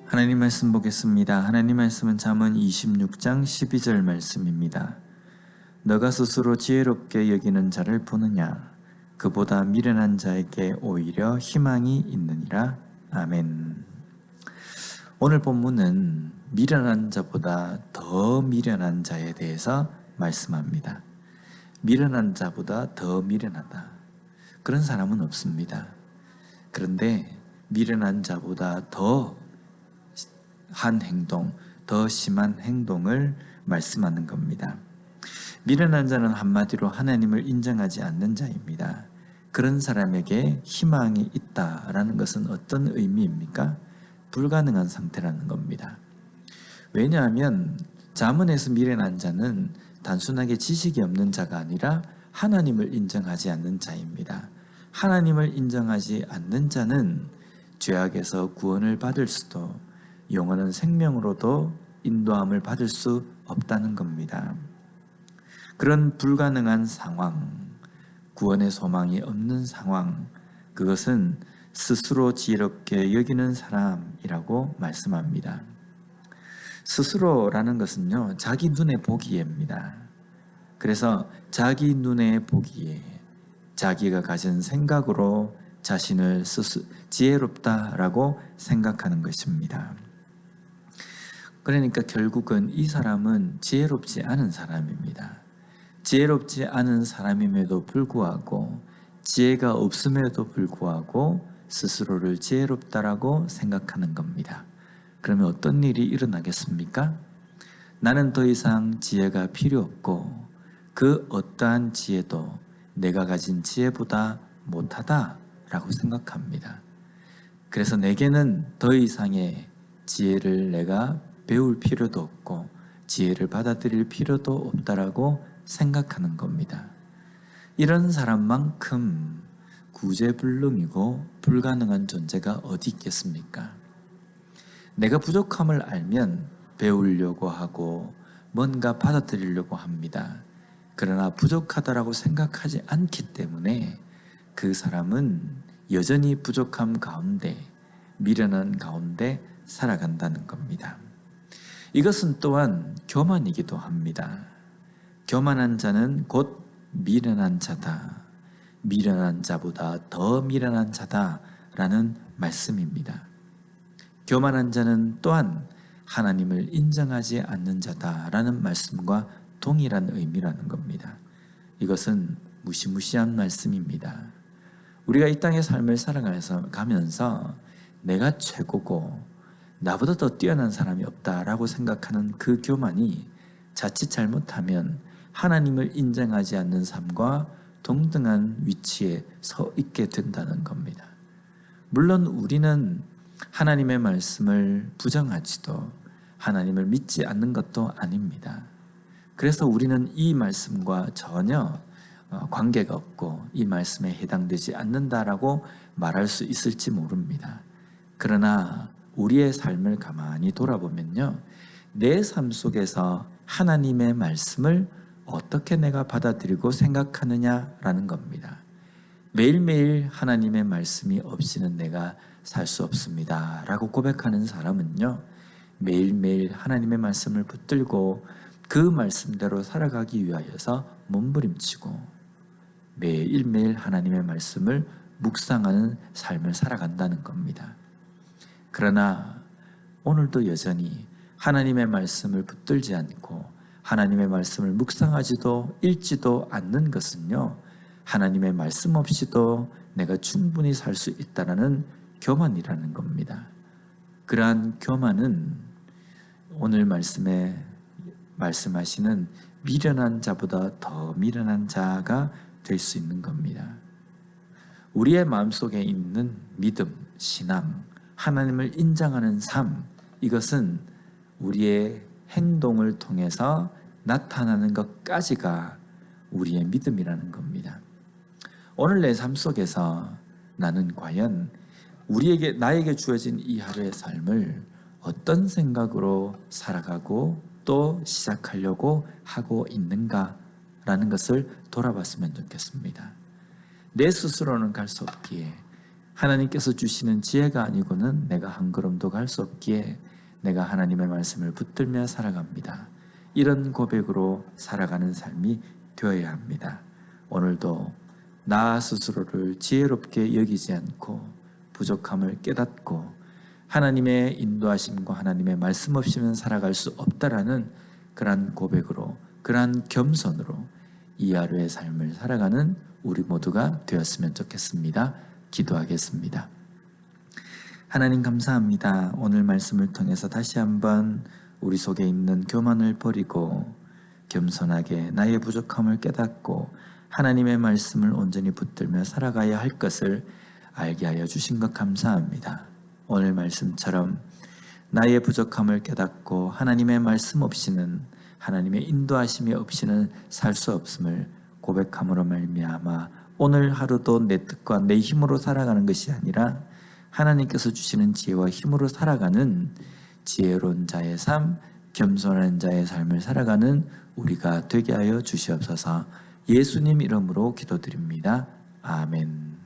하나님 말씀 보겠습니다. 하나님 말씀은 잠언 26장 12절 말씀입니다. 너가 스스로 지혜롭게 여기는 자를 보느냐? 그보다 미련한 자에게 오히려 희망이 있느니라. 아멘. 오늘 본문은 미련한 자보다 더 미련한 자에 대해서 말씀합니다. 미련한 자보다 더 미련하다. 그런 사람은 없습니다. 그런데 미련한 자보다 더 한 행동, 더 심한 행동을 말씀하는 겁니다. 미련한 자는 한마디로 하나님을 인정하지 않는 자입니다. 그런 사람에게 희망이 있다라는 것은 어떤 의미입니까? 불가능한 상태라는 겁니다. 왜냐하면 잠언에서 미련한 자는 단순하게 지식이 없는 자가 아니라 하나님을 인정하지 않는 자입니다. 하나님을 인정하지 않는 자는 죄악에서 구원을 받을 수도 영원한 생명으로도 인도함을 받을 수 없다는 겁니다. 그런 불가능한 상황, 구원의 소망이 없는 상황, 그것은 스스로 지혜롭게 여기는 사람이라고 말씀합니다. 스스로라는 것은요, 자기 눈에 보기에입니다. 그래서 자기 눈에 보기에 자기가 가진 생각으로 자신을 지혜롭다라고 생각하는 것입니다. 그러니까 결국은 이 사람은 지혜롭지 않은 사람입니다. 지혜롭지 않은 사람임에도 불구하고 지혜가 없음에도 불구하고 스스로를 지혜롭다라고 생각하는 겁니다. 그러면 어떤 일이 일어나겠습니까? 나는 더 이상 지혜가 필요 없고 그 어떠한 지혜도 내가 가진 지혜보다 못하다라고 생각합니다. 그래서 내게는 더 이상의 지혜를 내가 배울 필요도 없고 지혜를 받아들일 필요도 없다라고 생각하는 겁니다. 이런 사람만큼 구제불능이고 불가능한 존재가 어디 있겠습니까? 내가 부족함을 알면 배우려고 하고 뭔가 받아들이려고 합니다. 그러나 부족하다라고 생각하지 않기 때문에 그 사람은 여전히 부족함 가운데, 미련한 가운데 살아간다는 겁니다. 이것은 또한 교만이기도 합니다. 교만한 자는 곧 미련한 자다. 미련한 자보다 더 미련한 자다라는 말씀입니다. 교만한 자는 또한 하나님을 인정하지 않는 자다라는 말씀과 동일한 의미라는 겁니다. 이것은 무시무시한 말씀입니다. 우리가 이 땅의 삶을 살아가면서 내가 최고고 나보다 더 뛰어난 사람이 없다라고 생각하는 그 교만이 자칫 잘못하면 하나님을 인정하지 않는 삶과 동등한 위치에 서 있게 된다는 겁니다. 물론 우리는 하나님의 말씀을 부정하지도 하나님을 믿지 않는 것도 아닙니다. 그래서 우리는 이 말씀과 전혀 관계가 없고 이 말씀에 해당되지 않는다라고 말할 수 있을지 모릅니다. 그러나 우리의 삶을 가만히 돌아보면요, 내 삶 속에서 하나님의 말씀을 어떻게 내가 받아들이고 생각하느냐라는 겁니다. 매일매일 하나님의 말씀이 없이는 내가 살 수 없습니다 라고 고백하는 사람은요, 매일매일 하나님의 말씀을 붙들고 그 말씀대로 살아가기 위하여서 몸부림치고 매일매일 하나님의 말씀을 묵상하는 삶을 살아간다는 겁니다. 그러나 오늘도 여전히 하나님의 말씀을 붙들지 않고 하나님의 말씀을 묵상하지도 읽지도 않는 것은요, 하나님의 말씀 없이도 내가 충분히 살 수 있다는 교만이라는 겁니다. 그러한 교만은 오늘 말씀에 말씀하시는 미련한 자보다 더 미련한 자가 될 수 있는 겁니다. 우리의 마음속에 있는 믿음, 신앙, 하나님을 인정하는 삶, 이것은 우리의 행동을 통해서 나타나는 것까지가 우리의 믿음이라는 겁니다. 오늘 내 삶 속에서 나는 과연 나에게 주어진 이 하루의 삶을 어떤 생각으로 살아가고 또 시작하려고 하고 있는가라는 것을 돌아봤으면 좋겠습니다. 내 스스로는 갈 수 없기에 하나님께서 주시는 지혜가 아니고는 내가 한 걸음도 갈 수 없기에 내가 하나님의 말씀을 붙들며 살아갑니다. 이런 고백으로 살아가는 삶이 되어야 합니다. 오늘도 나 스스로를 지혜롭게 여기지 않고 부족함을 깨닫고 하나님의 인도하심과 하나님의 말씀 없이는 살아갈 수 없다라는 그러한 고백으로, 그러한 겸손으로 이 하루의 삶을 살아가는 우리 모두가 되었으면 좋겠습니다. 기도하겠습니다. 하나님 감사합니다. 오늘 말씀을 통해서 다시 한번 우리 속에 있는 교만을 버리고 겸손하게 나의 부족함을 깨닫고 하나님의 말씀을 온전히 붙들며 살아가야 할 것을 알게 하여 주신 것 감사합니다. 오늘 말씀처럼 나의 부족함을 깨닫고 하나님의 말씀 없이는, 하나님의 인도하심이 없이는 살 수 없음을 고백함으로 말미암아 오늘 하루도 내 뜻과 내 힘으로 살아가는 것이 아니라 하나님께서 주시는 지혜와 힘으로 살아가는 지혜로운 자의 삶, 겸손한 자의 삶을 살아가는 우리가 되게 하여 주시옵소서. 예수님 이름으로 기도드립니다. 아멘.